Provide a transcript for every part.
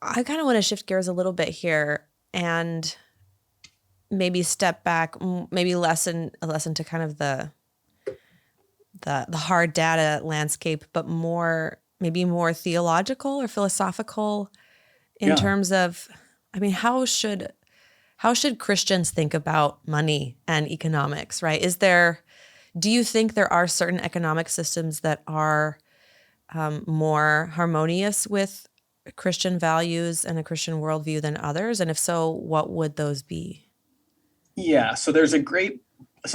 I kind of want to shift gears a little bit here and maybe step back, maybe lessen to kind of the hard data landscape, but maybe more theological or philosophical in Yeah. terms of, I mean, how should Christians think about money and economics, right? Do you think there are certain economic systems that are more harmonious with Christian values and a Christian worldview than others? And if so, what would those be? Yeah. So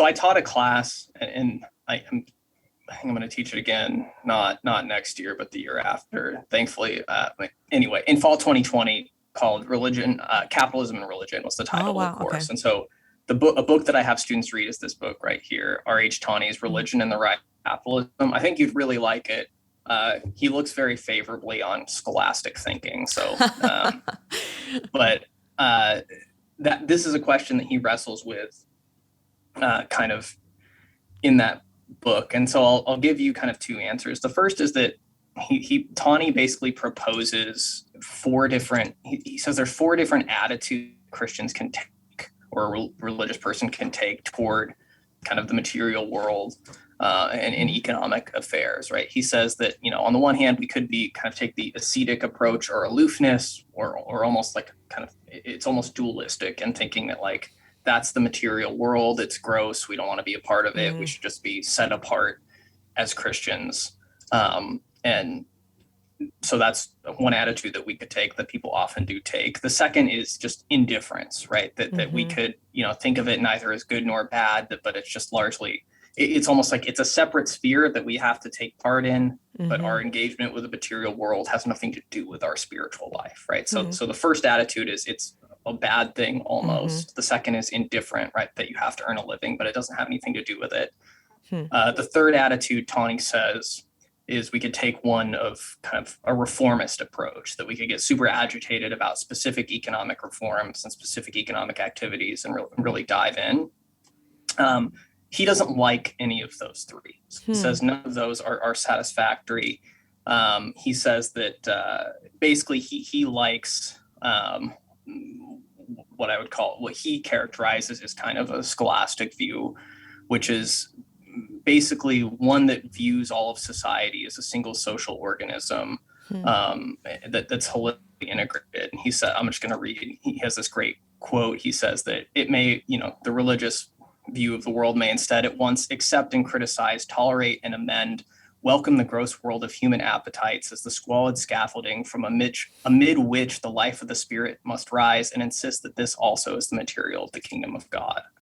I taught a class and I think I'm going to teach it again, not next year, but the year after, thankfully. Anyway, in fall 2020, called Religion, Capitalism and Religion was the Oh, title of the wow. Okay. course. And so a book that I have students read is this book right here, R.H. Tawney's Mhm. Religion and the Rise of Capitalism. I think you'd really like it. He looks very favorably on scholastic thinking. But uh, that this is a question that he wrestles with kind of in that book. And so I'll give you kind of two answers. The first is that Tawney basically proposes he says there's four different attitudes Christians can take or a religious person can take toward kind of the material world and Mhm. economic affairs, right? He says that, on the one hand, we could be kind of take the ascetic approach or aloofness or almost like kind of, it's almost dualistic and thinking that like, that's the material world. It's gross. We don't want to be a part of it. We Mm. should just be set apart as Christians. And so that's one attitude that we could take that people often do take. The second is just indifference, right? That we Mhm. could, think of it neither as good nor bad, but it's just largely, it's almost like it's a separate sphere that we have to take part in, but our Mhm. engagement with the material world has nothing to do with our spiritual life, right? So Hmm. so the first attitude is it's a bad thing Mhm. almost. The second is indifferent, right? That you have to earn a living, but it doesn't have anything to do with it. Hmm. The third attitude, Tawney says, is we could take one of kind of a reformist approach, that we could get super agitated about specific economic reforms and specific economic activities and really dive in. Um, he doesn't like any of those three. He Hmm. says none of those are satisfactory. He says that basically he likes what I would call what he characterizes as kind of a scholastic view, which is basically one that views all of society as a single social organism Hmm. that's holistically integrated. And he said, I'm just going to read, he has this great quote. He says that it may, the religious view of the world may instead at once accept and criticize, tolerate and amend, welcome the gross world of human appetites as the squalid scaffolding from amid which the life of the spirit must rise, and insist that this also is the material of the kingdom of God.